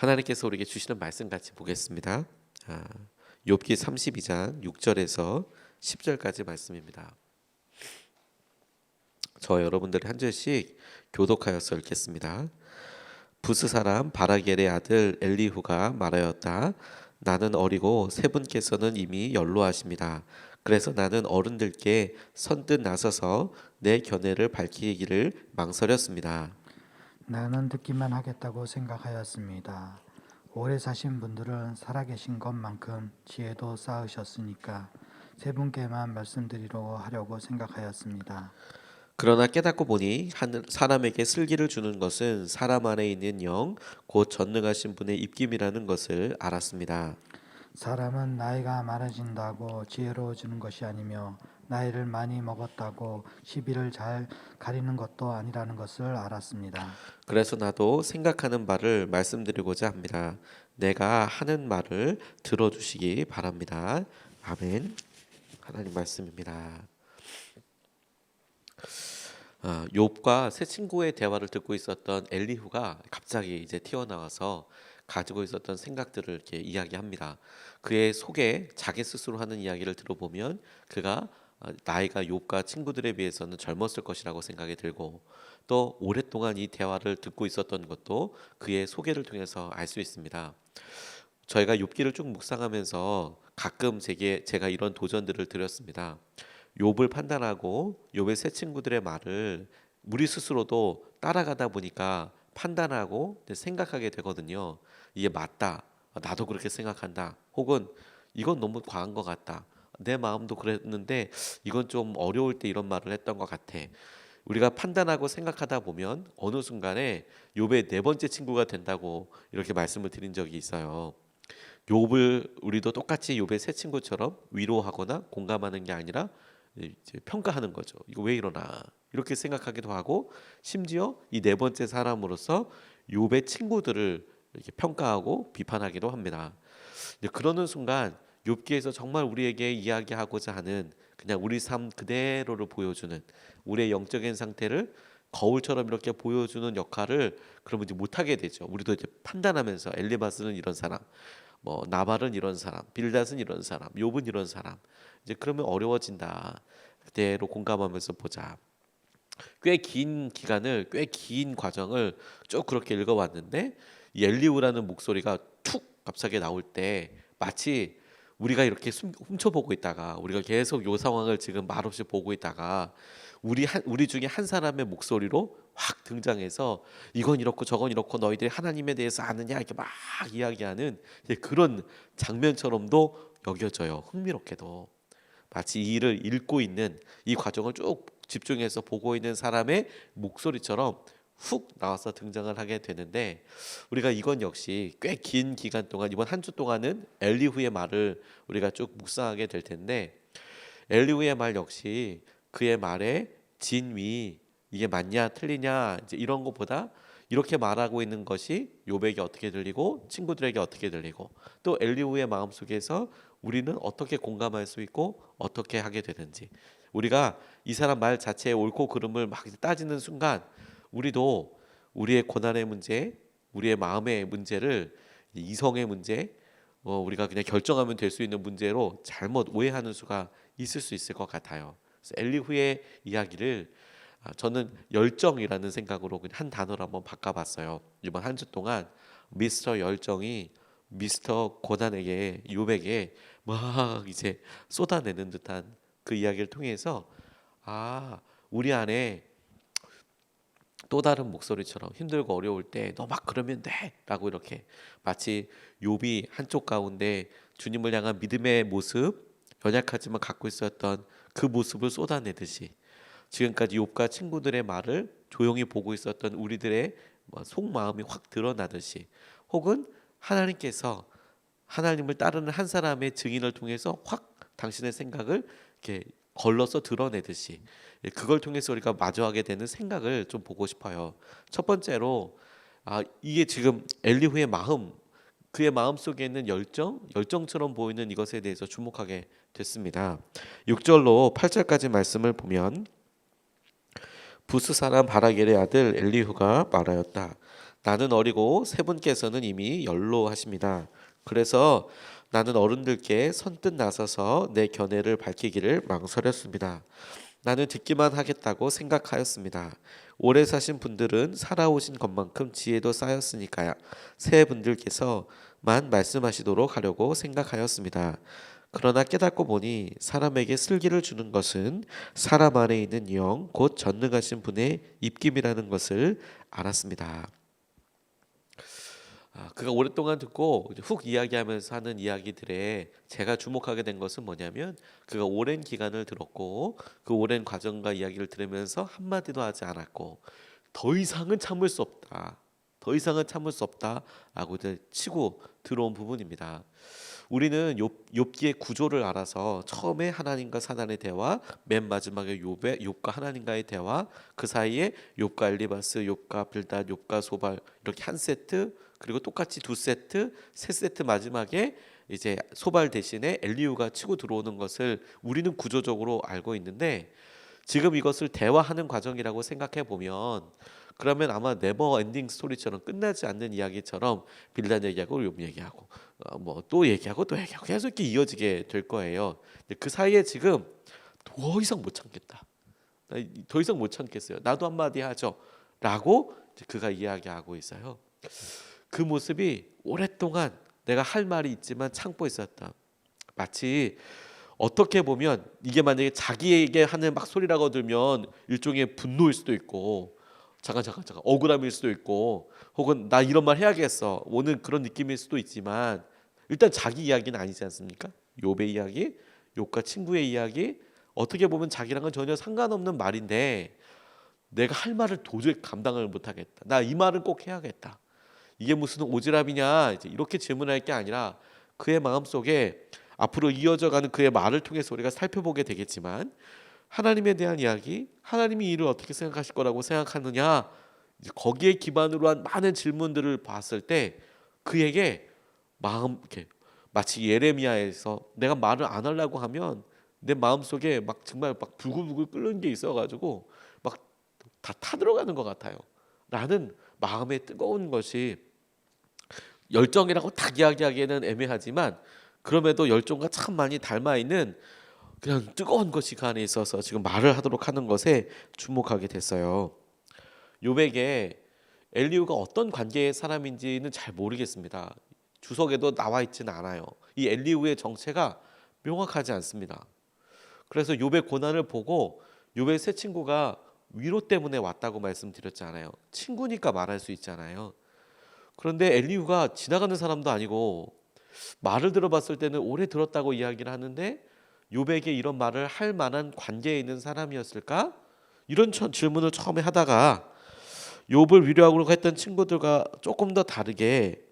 하나님께서 우리에게 주시는 말씀 같이 보겠습니다. 욥기 32장 6절에서 10절까지 말씀입니다. 저 여러분들이 한 절씩 교독하여서 읽겠습니다. 부스 사람 바라겔의 아들 엘리후가 말하였다. 나는 어리고 세 분께서는 이미 연로하십니다. 그래서 나는 어른들께 선뜻 나서서 내 견해를 밝히기를 망설였습니다. 나는 듣기만 하겠다고 생각하였습니다. 오래 사신 분들은 살아계신 것만큼 지혜도 쌓으셨으니까 세 분께만 말씀드리려고 하려고 생각하였습니다. 그러나 깨닫고 보니 사람에게 슬기를 주는 것은 사람 안에 있는 영, 곧 전능하신 분의 입김이라는 것을 알았습니다. 사람은 나이가 많아진다고 지혜로워지는 것이 아니며 나이를 많이 먹었다고 시비를 잘 가리는 것도 아니라는 것을 알았습니다. 그래서 나도 생각하는 바를 말씀드리고자 합니다. 내가 하는 말을 들어주시기 바랍니다. 아멘. 하나님 말씀입니다. 욥과 새 친구의 대화를 듣고 있었던 엘리후가 갑자기 이제 튀어나와서 가지고 있었던 생각들을 이렇게 이야기합니다. 그의 속에 자기 스스로 하는 이야기를 들어보면 그가 나이가 욥과 친구들에 비해서는 젊었을 것이라고 생각이 들고, 또 오랫동안 이 대화를 듣고 있었던 것도 그의 소개를 통해서 알 수 있습니다. 저희가 욥기를 쭉 묵상하면서 가끔 제가 이런 도전들을 드렸습니다. 욥을 판단하고 욥의 새 친구들의 말을 우리 스스로도 따라가다 보니까 판단하고 생각하게 되거든요. 이게 맞다, 나도 그렇게 생각한다, 혹은 이건 너무 과한 것 같다, 내 마음도 그랬는데 이건 좀 어려울 때 이런 말을 했던 것 같아. 우리가 판단하고 생각하다 보면 어느 순간에 욥의 네 번째 친구가 된다고 이렇게 말씀을 드린 적이 있어요. 욥을 우리도 똑같이 욥의 새 친구처럼 위로하거나 공감하는 게 아니라 이제 평가하는 거죠. 이거 왜 이러나 이렇게 생각하기도 하고, 심지어 이 네 번째 사람으로서 욥의 친구들을 이렇게 평가하고 비판하기도 합니다. 그러는 순간 욥기에서 정말 우리에게 이야기하고자 하는, 그냥 우리 삶 그대로를 보여주는, 우리의 영적인 상태를 거울처럼 이렇게 보여주는 역할을 그러면 이제 못하게 되죠. 우리도 이제 판단하면서 엘리바스는 이런 사람, 뭐 나발은 이런 사람, 빌닷은 이런 사람, 욥은 이런 사람. 이제 그러면 어려워진다. 그대로 공감하면서 보자. 꽤 긴 기간을, 꽤 긴 과정을 쭉 그렇게 읽어왔는데, 이 엘리우라는 목소리가 툭 갑자기 나올 때 마치 우리가 이렇게 훔쳐보고 있다가, 우리가 계속 요 상황을 지금 말없이 보고 있다가 우리 중에 한 사람의 목소리로 확 등장해서 이건 이렇고 저건 이렇고 너희들이 하나님에 대해서 아느냐 이렇게 막 이야기하는 그런 장면처럼도 여겨져요. 흥미롭게도 마치 이 일을 읽고 있는, 이 과정을 쭉 집중해서 보고 있는 사람의 목소리처럼 훅 나와서 등장을 하게 되는데, 우리가 이건 역시 꽤 긴 기간 동안, 이번 한 주 동안은 엘리후의 말을 우리가 쭉 묵상하게 될 텐데, 엘리후의 말 역시 그의 말에 진위, 이게 맞냐 틀리냐 이제 이런 것보다 이렇게 말하고 있는 것이 욥에게 어떻게 들리고 친구들에게 어떻게 들리고, 또 엘리후의 마음속에서 우리는 어떻게 공감할 수 있고 어떻게 하게 되는지, 우리가 이 사람 말 자체의 옳고 그름을 막 따지는 순간 우리도 우리의 고난의 문제, 우리의 마음의 문제를 이성의 문제, 우리가 그냥 결정하면 될 수 있는 문제로 잘못 오해하는 수가 있을 수 있을 것 같아요. 그래서 엘리후의 이야기를 저는 열정이라는 생각으로 그냥 한 단어로 한번 바꿔봤어요. 이번 한 주 동안 미스터 열정이 미스터 고난에게, 욥에게 막 이제 쏟아내는 듯한 그 이야기를 통해서, 우리 안에 또 다른 목소리처럼 힘들고 어려울 때 너 막 그러면 돼라고, 이렇게 마치 욥이 한쪽 가운데 주님을 향한 믿음의 모습, 연약하지만 갖고 있었던 그 모습을 쏟아내듯이, 지금까지 욥과 친구들의 말을 조용히 보고 있었던 우리들의 속마음이 확 드러나듯이, 혹은 하나님께서 하나님을 따르는 한 사람의 증인을 통해서 확 당신의 생각을 이렇게 걸러서 드러내듯이, 그걸 통해서 우리가 마주하게 되는 생각을 좀 보고 싶어요. 첫 번째로 이게 지금 엘리후의 마음, 그의 마음 속에 있는 열정처럼 보이는 이것에 대해서 주목하게 됐습니다. 6절로 8절까지 말씀을 보면, 부스 사람 바라겔의 아들 엘리후가 말하였다. 나는 어리고 세 분께서는 이미 연로하십니다. 그래서 나는 어른들께 선뜻 나서서 내 견해를 밝히기를 망설였습니다. 나는 듣기만 하겠다고 생각하였습니다. 오래 사신 분들은 살아오신 것만큼 지혜도 쌓였으니까요. 새 분들께서만 말씀하시도록 하려고 생각하였습니다. 그러나 깨닫고 보니 사람에게 슬기를 주는 것은 사람 안에 있는 영, 곧 전능하신 분의 입김이라는 것을 알았습니다. 그가 오랫동안 듣고 이제 훅 이야기하면서 하는 이야기들에 제가 주목하게 된 것은 뭐냐면 그가 오랜 기간을 들었고 그 오랜 과정과 이야기를 들으면서 한마디도 하지 않았고 더 이상은 참을 수 없다. 더 이상은 참을 수 없다라고 이제 치고 들어온 부분입니다. 우리는 욥기의 구조를 알아서 처음에 하나님과 사단의 대화, 맨 마지막에 욥과 하나님과의 대화, 그 사이에 욥과 엘리바스, 욥과 빌닷, 욥과 소발 이렇게 한 세트, 그리고 똑같이 두 세트, 세 세트 마지막에 이제 소발 대신에 엘리후가 치고 들어오는 것을 우리는 구조적으로 알고 있는데 지금 이것을 대화하는 과정이라고 생각해 보면 그러면 아마 네버 엔딩 스토리처럼 끝나지 않는 이야기처럼 빌단 얘기하고 욥 얘기하고 뭐 또 얘기하고 또 얘기하고 계속 이렇게 이어지게 될 거예요. 근데 그 사이에 지금 더 이상 못 참겠다. 더 이상 못 참겠어요. 나도 한마디 하죠.라고 그가 이야기하고 있어요. 그 모습이 오랫동안 내가 할 말이 있지만 참고 있었다. 마치 어떻게 보면 이게 만약에 자기에게 하는 막 소리라고 들면 일종의 분노일 수도 있고 잠깐 억울함일 수도 있고 혹은 나 이런 말 해야겠어 오는 그런 느낌일 수도 있지만 일단 자기 이야기는 아니지 않습니까? 욥의 이야기, 욥과 친구의 이야기 어떻게 보면 자기랑은 전혀 상관없는 말인데 내가 할 말을 도저히 감당을 못하겠다. 나 이 말은 꼭 해야겠다. 이게 무슨 오지랖이냐 이제 이렇게 질문할 게 아니라 그의 마음속에 앞으로 이어져가는 그의 말을 통해서 우리가 살펴보게 되겠지만 하나님에 대한 이야기, 하나님이 이를 어떻게 생각하실 거라고 생각하느냐 이제 거기에 기반으로 한 많은 질문들을 봤을 때 그에게 마음 이렇게 마치 예레미야에서 내가 말을 안 하려고 하면 내 마음속에 막 정말 막 부글부글 끓는 게 있어가지고 막 다 타들어가는 것 같아요. 라는 마음의 뜨거운 것이 열정이라고 딱 이야기하기에는 애매하지만 그럼에도 열정과 참 많이 닮아 있는 그냥 뜨거운 것이 그 안에 있어서 지금 말을 하도록 하는 것에 주목하게 됐어요. 욥에게 엘리후가 어떤 관계의 사람인지는 잘 모르겠습니다. 주석에도 나와 있지는 않아요. 이 엘리후의 정체가 명확하지 않습니다. 그래서 욥의 고난을 보고 욥의 세 친구가 위로 때문에 왔다고 말씀드렸잖아요. 친구니까 말할 수 있잖아요. 그런데 엘리후가 지나가는 사람도 아니고 말을 들어봤을 때는 오래 들었다고 이야기를 하는데 욥에게 이런 말을 할 만한 관계에 있는 사람이었을까? 이런 질문을 처음에 하다가 욥을 위로하고 했던 친구들과 조금 더 다르게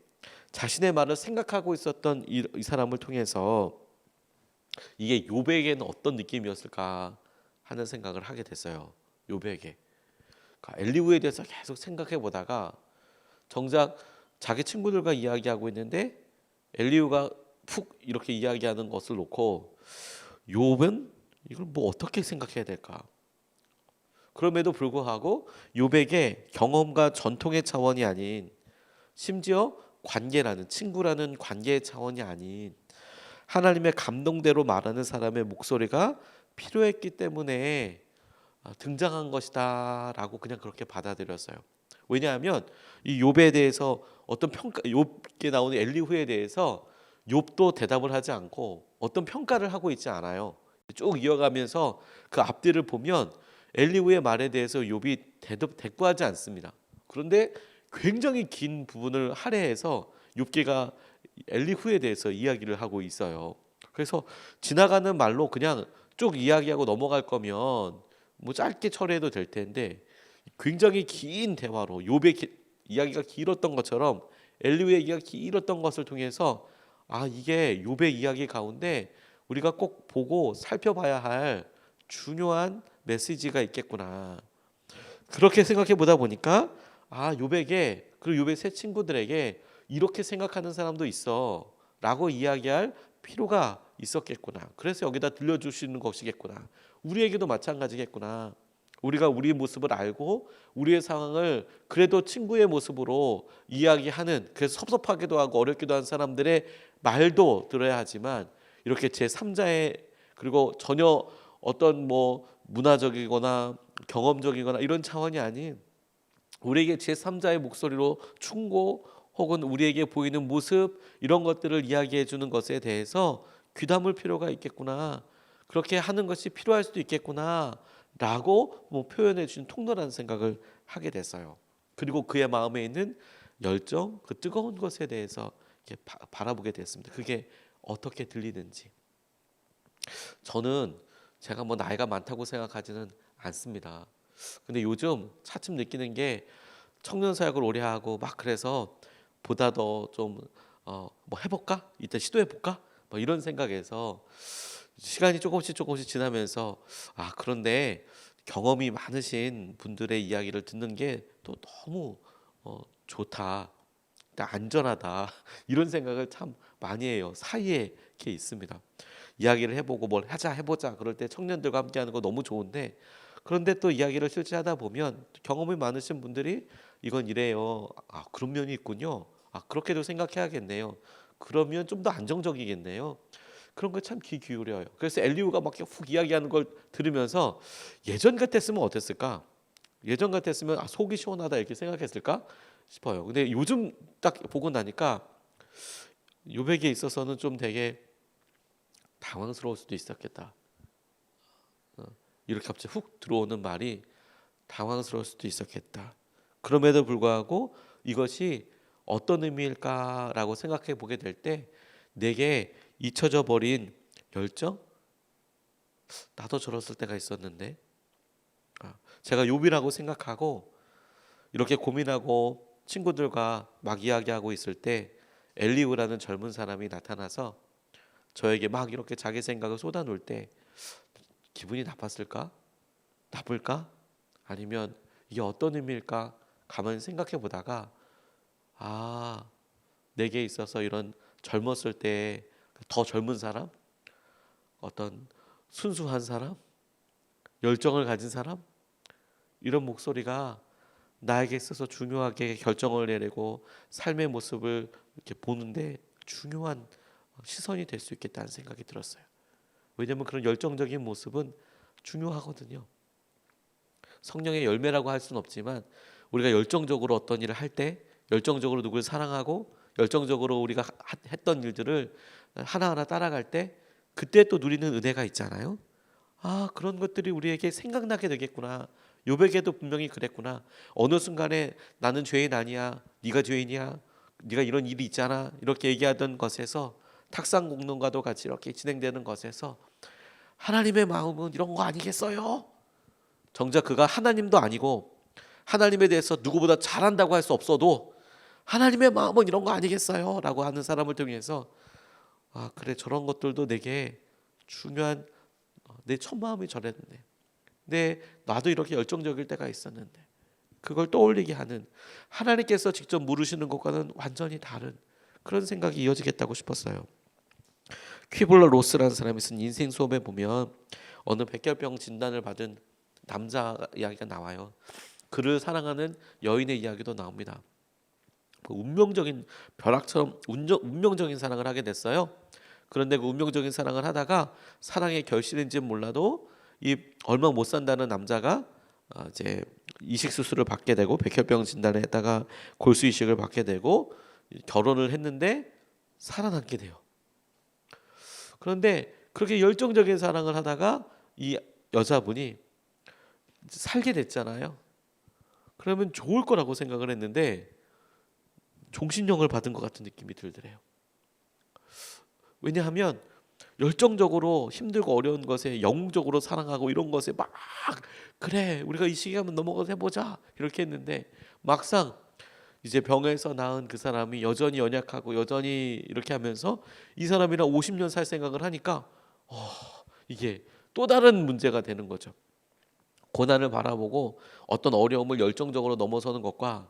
자신의 말을 생각하고 있었던 이 사람을 통해서 이게 욥에게는 어떤 느낌이었을까 하는 생각을 하게 됐어요. 욥에게 엘리후에 대해서 계속 생각해 보다가 정작 자기 친구들과 이야기하고 있는데 엘리후가 푹 이렇게 이야기하는 것을 놓고 욥은 이걸 뭐 어떻게 생각해야 될까? 그럼에도 불구하고 욥에게 경험과 전통의 차원이 아닌 심지어 관계라는 친구라는 관계의 차원이 아닌 하나님의 감동대로 말하는 사람의 목소리가 필요했기 때문에 등장한 것이다라고 그냥 그렇게 받아들였어요. 왜냐하면 이 욥에 대해서 어떤 평가, 욥에 나오는 엘리후에 대해서 욥도 대답을 하지 않고 어떤 평가를 하고 있지 않아요. 쭉 이어가면서 그 앞뒤를 보면 엘리후의 말에 대해서 욥이 대꾸하지 않습니다. 그런데 굉장히 긴 부분을 할애해서 욥기가 엘리후에 대해서 이야기를 하고 있어요. 그래서 지나가는 말로 그냥 쭉 이야기하고 넘어갈 거면 뭐 짧게 처리해도 될 텐데 굉장히 긴 대화로 욥의 이야기가 길었던 것처럼 엘리후의 이야기가 길었던 것을 통해서 이게 욥의 이야기 가운데 우리가 꼭 보고 살펴봐야 할 중요한 메시지가 있겠구나. 그렇게 생각해 보다 보니까 욥에게 그리고 욥의 세 친구들에게 이렇게 생각하는 사람도 있어라고 이야기할 필요가 있었겠구나. 그래서 여기다 들려주시는 것이겠구나. 우리에게도 마찬가지겠구나. 우리가 우리의 모습을 알고 우리의 상황을 그래도 친구의 모습으로 이야기하는, 그래서 섭섭하기도 하고 어렵기도 한 사람들의 말도 들어야 하지만, 이렇게 제3자의, 그리고 전혀 어떤 뭐 문화적이거나 경험적이거나 이런 차원이 아닌 우리에게 제3자의 목소리로 충고 혹은 우리에게 보이는 모습, 이런 것들을 이야기해 주는 것에 대해서 귀담을 필요가 있겠구나, 그렇게 하는 것이 필요할 수도 있겠구나 라고 뭐 표현해 주신 통로라는 생각을 하게 됐어요. 그리고 그의 마음에 있는 열정, 그 뜨거운 것에 대해서 이렇게 바라보게 됐습니다. 그게 어떻게 들리는지. 저는 제가 뭐 나이가 많다고 생각하지는 않습니다. 근데 요즘 차츰 느끼는 게, 청년 사역을 오래 하고 막 그래서 보다 더 좀 뭐 해볼까? 이따 시도해볼까? 뭐 이런 생각에서 시간이 조금씩 지나면서, 그런데 경험이 많으신 분들의 이야기를 듣는 게 또 너무 좋다, 안전하다 이런 생각을 참 많이 해요. 사이에 이렇게 있습니다. 이야기를 해보고 뭘 하자 해보자 그럴 때 청년들과 함께하는 거 너무 좋은데, 그런데 또 이야기를 실제 하다 보면 경험이 많으신 분들이 이건 이래요. 그런 면이 있군요. 그렇게도 생각해야겠네요. 그러면 좀 더 안정적이겠네요. 그런 거 참 귀 기울여요. 그래서 엘리후가 막 훅 이야기하는 걸 들으면서 예전 같았으면 어땠을까? 예전 같았으면 속이 시원하다 이렇게 생각했을까 싶어요. 근데 요즘 딱 보고 나니까 요백에 있어서는 좀 되게 당황스러울 수도 있었겠다. 이렇게 갑자기 훅 들어오는 말이 당황스러울 수도 있었겠다. 그럼에도 불구하고 이것이 어떤 의미일까라고 생각해 보게 될 때, 내게 잊혀져 버린 열정? 나도 저랬을 때가 있었는데, 제가 욥이라고 생각하고 이렇게 고민하고 친구들과 막 이야기하고 있을 때 엘리후라는 젊은 사람이 나타나서 저에게 막 이렇게 자기 생각을 쏟아놓을 때 기분이 나빴을까? 나쁠까? 아니면 이게 어떤 의미일까? 가만히 생각해 보다가, 내게 있어서 이런 젊었을 때 더 젊은 사람, 어떤 순수한 사람, 열정을 가진 사람, 이런 목소리가 나에게 있어서 중요하게 결정을 내리고 삶의 모습을 이렇게 보는데 중요한 시선이 될 수 있겠다는 생각이 들었어요. 왜냐하면 그런 열정적인 모습은 중요하거든요. 성령의 열매라고 할 수는 없지만, 우리가 열정적으로 어떤 일을 할 때, 열정적으로 누구를 사랑하고 열정적으로 우리가 했던 일들을 하나하나 따라갈 때, 그때 또 누리는 은혜가 있잖아요. 그런 것들이 우리에게 생각나게 되겠구나. 요백에도 분명히 그랬구나. 어느 순간에 나는 죄인 아니야, 네가 죄인이야, 네가 이런 일이 있잖아, 이렇게 얘기하던 것에서, 탁상 공론과도 같이 이렇게 진행되는 것에서 하나님의 마음은 이런 거 아니겠어요? 정작 그가 하나님도 아니고 하나님에 대해서 누구보다 잘한다고 할 수 없어도 하나님의 마음은 이런 거 아니겠어요? 라고 하는 사람을 통해서, 그래, 저런 것들도 내게 중요한, 내 첫 마음이 저랬는데, 나도 이렇게 열정적일 때가 있었는데, 그걸 떠올리게 하는, 하나님께서 직접 물으시는 것과는 완전히 다른 그런 생각이 이어지겠다고 싶었어요. 퀴블러 로스라는 사람이 쓴 인생 수업에 보면 어느 백혈병 진단을 받은 남자 이야기가 나와요. 그를 사랑하는 여인의 이야기도 나옵니다. 운명적인, 벼락처럼 운명적인 사랑을 하게 됐어요. 그런데 그 운명적인 사랑을 하다가 사랑의 결실인지는 몰라도 이 얼마 못 산다는 남자가 이제 이식 수술을 받게 되고, 백혈병 진단을 했다가 골수 이식을 받게 되고 결혼을 했는데 살아남게 돼요. 그런데 그렇게 열정적인 사랑을 하다가 이 여자분이 살게 됐잖아요. 그러면 좋을 거라고 생각을 했는데 종신형을 받은 것 같은 느낌이 들더래요. 왜냐하면 열정적으로 힘들고 어려운 것에, 영웅적으로 사랑하고 이런 것에 막, 그래 우리가 이 시기 한번 넘어가서 해보자 이렇게 했는데, 막상 이제 병에서 나은 그 사람이 여전히 연약하고 여전히 이렇게 하면서 이 사람이랑 50년 살 생각을 하니까 이게 또 다른 문제가 되는 거죠. 고난을 바라보고 어떤 어려움을 열정적으로 넘어서는 것과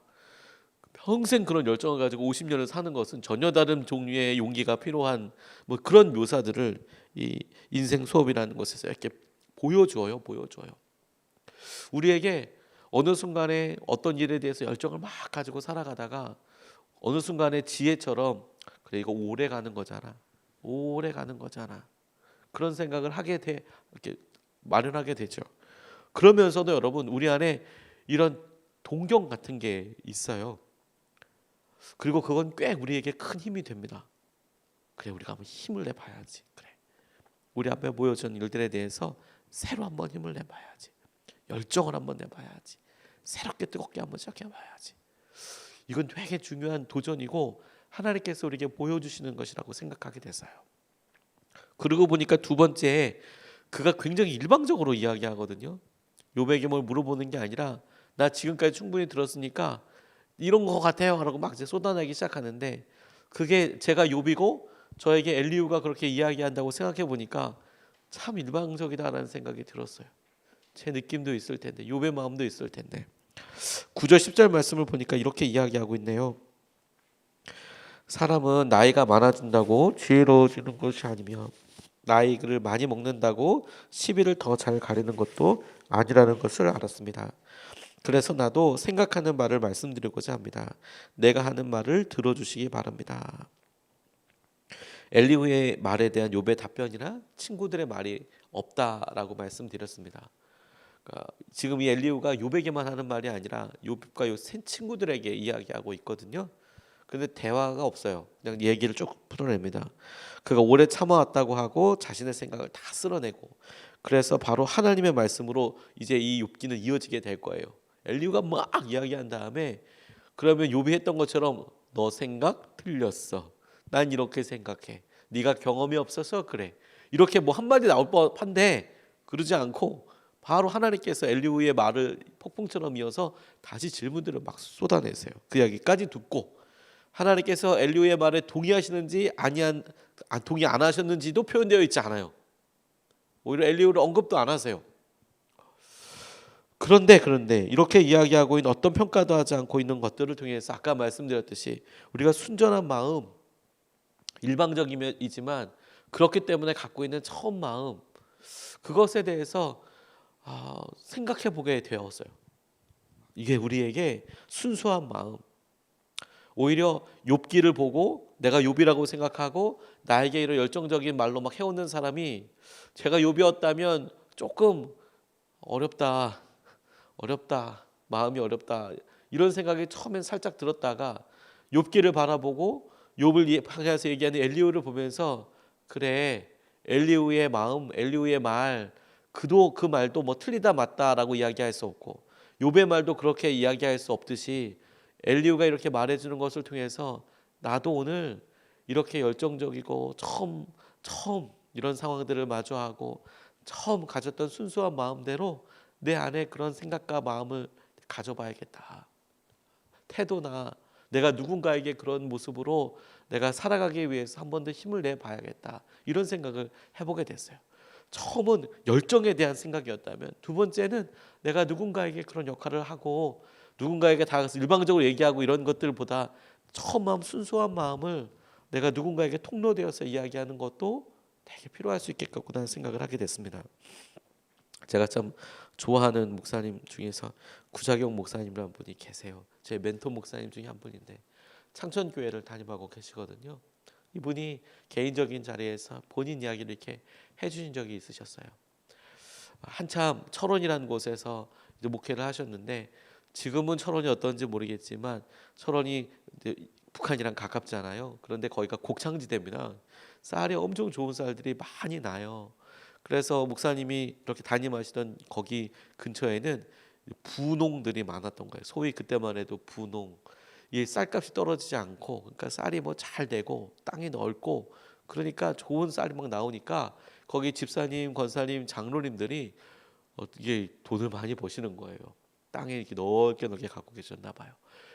평생 그런 열정을 가지고 50년을 사는 것은 전혀 다른 종류의 용기가 필요한, 뭐 그런 묘사들을 이 인생 수업이라는 것에서 이렇게 보여줘요. 우리에게 어느 순간에 어떤 일에 대해서 열정을 막 가지고 살아가다가 어느 순간에 지혜처럼 그래 이거 오래 가는 거잖아. 오래 가는 거잖아. 그런 생각을 이렇게 마련하게 되죠. 그러면서도 여러분 우리 안에 이런 동경 같은 게 있어요. 그리고 그건 꽤 우리에게 큰 힘이 됩니다. 그래 우리가 한번 힘을 내봐야지. 그래 우리 앞에 보여준 일들에 대해서 새로 한번 힘을 내봐야지. 열정을 한번 내봐야지. 새롭게 뜨겁게 한번 시작해봐야지. 이건 되게 중요한 도전이고 하나님께서 우리에게 보여주시는 것이라고 생각하게 됐어요. 그러고 보니까 두 번째 그가 굉장히 일방적으로 이야기하거든요. 욥에게 뭘 물어보는 게 아니라 나 지금까지 충분히 들었으니까 이런 거 같아요 라고 막 이제 쏟아내기 시작하는데 그게 제가 욥이고 저에게 엘리후가 그렇게 이야기한다고 생각해 보니까 참 일방적이다라는 생각이 들었어요. 제 느낌도 있을 텐데 욥의 마음도 있을 텐데 9절 10절 말씀을 보니까 이렇게 이야기하고 있네요. 사람은 나이가 많아진다고 지혜로워지는 것이 아니며 나이를 많이 먹는다고 시비를 더 잘 가리는 것도 아니라는 것을 알았습니다. 그래서 나도 생각하는 말을 말씀드리고자 합니다. 내가 하는 말을 들어주시기 바랍니다. 엘리후의 말에 대한 욥의 답변이나 친구들의 말이 없다라고 말씀드렸습니다. 그러니까 지금 이 엘리후가 욥에게만 하는 말이 아니라 욥과 욥 친구들에게 이야기하고 있거든요. 근데 대화가 없어요. 그냥 얘기를 쭉 풀어냅니다. 그가 오래 참아왔다고 하고 자신의 생각을 다 쓸어내고 그래서 바로 하나님의 말씀으로 이제 이 욥기는 이어지게 될 거예요. 엘리후가 막 이야기한 다음에 그러면 욥이 했던 것처럼 너 생각 틀렸어. 난 이렇게 생각해. 네가 경험이 없어서 그래. 이렇게 뭐 한마디 나올 법한데 그러지 않고 바로 하나님께서 엘리후의 말을 폭풍처럼 이어서 다시 질문들을 막 쏟아내세요. 그 이야기까지 듣고 하나님께서 엘리후의 말에 동의하시는지 동의 안 하셨는지도 표현되어 있지 않아요. 오히려 엘리후를 언급도 안 하세요. 그런데 이렇게 이야기하고 있는 어떤 평가도 하지 않고 있는 것들을 통해서 아까 말씀드렸듯이 우리가 순전한 마음, 일방적이지만 그렇기 때문에 갖고 있는 처음 마음 그것에 대해서 생각해 보게 되었어요. 이게 우리에게 순수한 마음. 오히려 욥기를 보고 내가 욥이라고 생각하고 나에게 이런 열정적인 말로 막 해오는 사람이 제가 욥이었다면 조금 어렵다, 마음이 어렵다 이런 생각이 처음엔 살짝 들었다가 욥기를 바라보고 욥을 향해서 얘기하는 엘리후를 보면서 그래 엘리후의 마음, 엘리후의 말 그 말도 뭐 틀리다 맞다라고 이야기할 수 없고 욥의 말도 그렇게 이야기할 수 없듯이 엘리후가 이렇게 말해주는 것을 통해서 나도 오늘 이렇게 열정적이고 처음 이런 상황들을 마주하고 처음 가졌던 순수한 마음대로 내 안에 그런 생각과 마음을 가져봐야겠다. 태도나 내가 누군가에게 그런 모습으로 내가 살아가기 위해서 한 번 더 힘을 내봐야겠다. 이런 생각을 해보게 됐어요. 처음은 열정에 대한 생각이었다면 두 번째는 내가 누군가에게 그런 역할을 하고 누군가에게 다가가서 일방적으로 얘기하고 이런 것들보다 처음 마음 순수한 마음을 내가 누군가에게 통로되어서 이야기하는 것도 되게 필요할 수 있겠구나 생각을 하게 됐습니다. 제가 참 좋아하는 목사님 중에서 구자경 목사님이라는 분이 계세요. 제 멘토 목사님 중에 한 분인데 창천교회를 담임하고 계시거든요. 이분이 개인적인 자리에서 본인 이야기를 이렇게 해주신 적이 있으셨어요. 한참 철원이라는 곳에서 이제 목회를 하셨는데 지금은 철원이 어떤지 모르겠지만 철원이 이제 북한이랑 가깝잖아요. 그런데 거기가 곡창지대입니다. 쌀이 엄청 좋은 쌀들이 많이 나요. 그래서 목사님이 이렇게 담임하시던 거기 근처에는 부농들이 많았던 거예요. 소위 그때만 해도 부농. 이 쌀값이 떨어지지 않고 그러니까 쌀이 뭐 잘 되고 땅이 넓고 그러니까 좋은 쌀이 막 나오니까 거기 집사님, 권사님, 장로님들이 이게 돈을 많이 버시는 거예요. 땅에 이렇게 넓게 갖고 계셨나 봐요.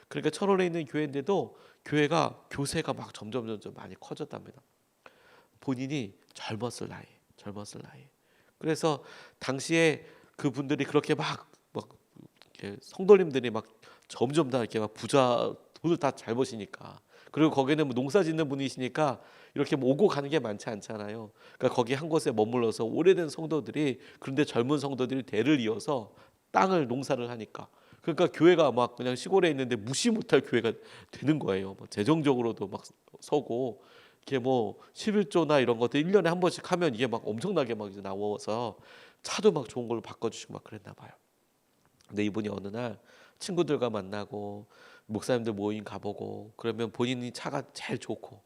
그러니까 철원에 있는 교회인데도 교세가 막 점점 많이 커졌답니다. 본인이 젊었을 나이. 그래서 당시에 그분들이 그렇게 막 이렇게 성도님들이 막 점점 다 이렇게 막 부자 돈을 다 잘 버시니까 그리고 거기는 뭐 농사 짓는 분이시니까 이렇게 뭐 오고 가는 게 많지 않잖아요. 그러니까 거기 한 곳에 머물러서 오래된 성도들이 그런데 젊은 성도들이 대를 이어서 땅을 농사를 하니까. 그러니까 교회가 막 그냥 시골에 있는데 무시 못할 교회가 되는 거예요. 뭐 재정적으로도 막 서고 이게 뭐 11조나 이런 것들 1년에 한 번씩 하면 이게 막 엄청나게 막 이제 나와서 차도 막 좋은 걸로 바꿔주시고 막 그랬나 봐요. 근데 이분이 어느 날 친구들과 만나고 목사님들 모임 가보고 그러면 본인이 차가 제일 좋고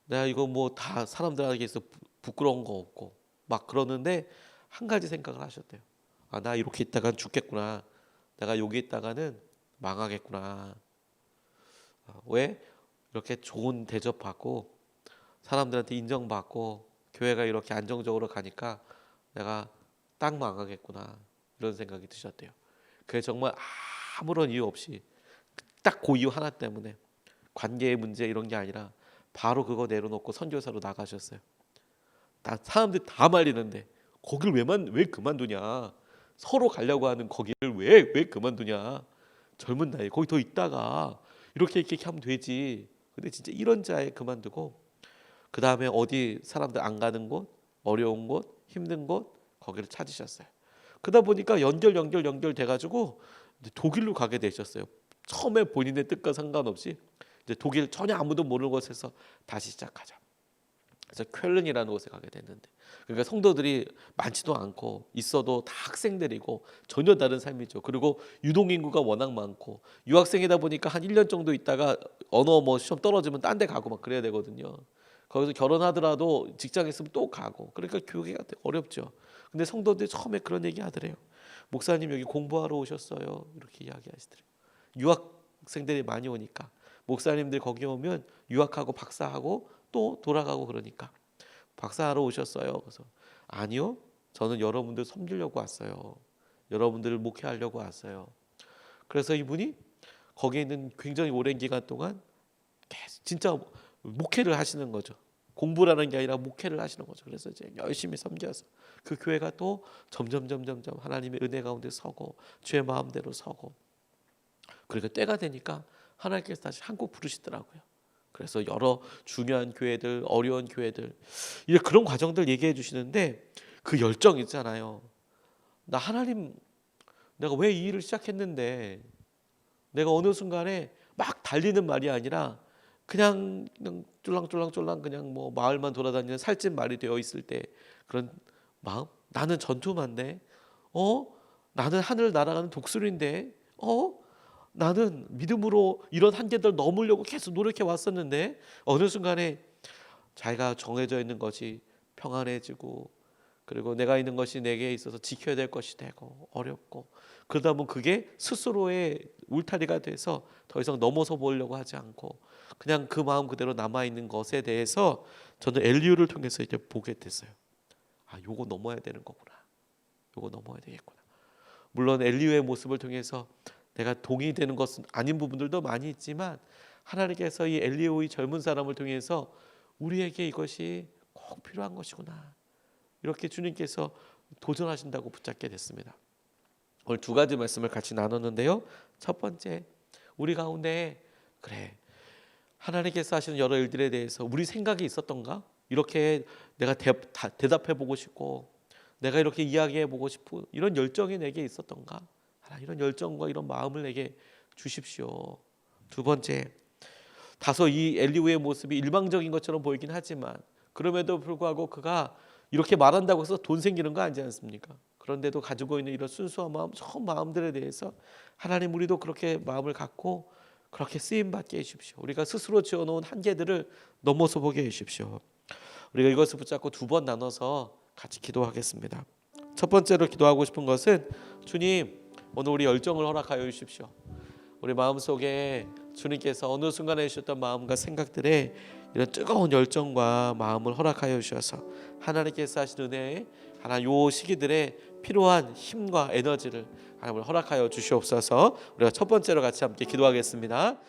내가 이거 뭐 다 사람들에게서 부끄러운 거 없고 막 그러는데 한 가지 생각을 하셨대요. 아, 나 이렇게 있다간 죽겠구나. 내가 여기 있다가는 망하겠구나. 왜? 이렇게 좋은 대접받고 사람들한테 인정받고 교회가 이렇게 안정적으로 가니까 내가 딱 망하겠구나. 이런 생각이 드셨대요. 그게 정말 아무런 이유 없이 딱 그 이유 하나 때문에 관계의 문제 이런 게 아니라 바로 그거 내려놓고 선교사로 나가셨어요. 다 사람들이 다 말리는데 거길 왜 그만두냐? 서로 가려고 하는 거기를 왜 그만두냐? 젊은 나이에 거기 더 있다가 이렇게 하면 되지. 근데 진짜 이런 자에 그만두고 그 다음에 어디 사람들 안 가는 곳, 어려운 곳, 힘든 곳 거기를 찾으셨어요. 그러다 보니까 연결 돼가지고 독일로 가게 되셨어요. 처음에 본인의 뜻과 상관없이 이제 독일 전혀 아무도 모르는 곳에서 다시 시작하자. 그래서 쾰른이라는 곳에 가게 됐는데, 그러니까 성도들이 많지도 않고 있어도 다 학생들이고 전혀 다른 삶이죠. 그리고 유동 인구가 워낙 많고 유학생이다 보니까 한 1년 정도 있다가 언어 뭐 시험 떨어지면 딴 데 가고 막 그래야 되거든요. 거기서 결혼하더라도 직장 있으면 또 가고, 그러니까 교육이 어렵죠. 근데 성도들이 처음에 그런 얘기 하더래요. 목사님 여기 공부하러 오셨어요. 이렇게 이야기하시더래요. 유학생들이 많이 오니까 목사님들 거기 오면 유학하고 박사하고 또 돌아가고 그러니까 박사하러 오셨어요. 그래서 아니요, 저는 여러분들 섬기려고 왔어요. 여러분들을 목회하려고 왔어요. 그래서 이분이 거기에 있는 굉장히 오랜 기간 동안 진짜 목회를 하시는 거죠. 공부라는 게 아니라 목회를 하시는 거죠. 그래서 이제 열심히 섬겨서 그 교회가 또 점점 하나님의 은혜 가운데 서고 주의 마음대로 서고, 그러니까 때가 되니까 하나님께서 다시 한국 부르시더라고요. 그래서 여러 중요한 교회들, 어려운 교회들, 이제 그런 과정들 얘기해 주시는데 그 열정 있잖아요. 나 하나님, 내가 왜 이 일을 시작했는데 내가 어느 순간에 막 달리는 말이 아니라 그냥 쫄랑쫄랑 그냥 뭐 마을만 돌아다니는 살찐 말이 되어 있을 때 그런 마음. 나는 전투만데, 나는 하늘 날아가는 독수리인데, 나는 믿음으로 이런 한계들 넘으려고 계속 노력해 왔었는데 어느 순간에 자기가 정해져 있는 것이 평안해지고, 그리고 내가 있는 것이 내게 있어서 지켜야 될 것이 되고 어렵고, 그러다 보면 그게 스스로의 울타리가 돼서 더 이상 넘어서 보려고 하지 않고 그냥 그 마음 그대로 남아있는 것에 대해서 저는 엘리후를 통해서 이제 보게 됐어요. 아, 요거 넘어야 되는 거구나. 요거 넘어야 되겠구나. 물론 엘리후의 모습을 통해서 내가 동의되는 것은 아닌 부분들도 많이 있지만 하나님께서 이 엘리후의 젊은 사람을 통해서 우리에게 이것이 꼭 필요한 것이구나, 이렇게 주님께서 도전하신다고 붙잡게 됐습니다. 오늘 두 가지 말씀을 같이 나눴는데요. 첫 번째, 우리 가운데 그래, 하나님께서 하시는 여러 일들에 대해서 우리 생각이 있었던가? 이렇게 내가 대답해 보고 싶고 내가 이렇게 이야기해 보고 싶고 이런 열정이 내게 있었던가? 이런 열정과 이런 마음을 내게 주십시오. 두 번째, 다소 이 엘리후의 모습이 일방적인 것처럼 보이긴 하지만 그럼에도 불구하고 그가 이렇게 말한다고 해서 돈 생기는 거 아니지 않습니까? 그런데도 가지고 있는 이런 순수한 마음, 좋은 마음들에 대해서 하나님, 우리도 그렇게 마음을 갖고 그렇게 쓰임받게 해주십시오. 우리가 스스로 지어놓은 한계들을 넘어서 보게 해주십시오. 우리가 이것을 붙잡고 두 번 나눠서 같이 기도하겠습니다. 첫 번째로 기도하고 싶은 것은, 주님, 오늘 우리 열정을 허락하여 주십시오. 우리 마음속에 주님께서 어느 순간에 주셨던 마음과 생각들에 이런 뜨거운 열정과 마음을 허락하여 주셔서 하나님께서 하신 은혜에 요 시기들에 필요한 힘과 에너지를 하나님을 허락하여 주시옵소서. 우리가 첫 번째로 같이 함께 기도하겠습니다.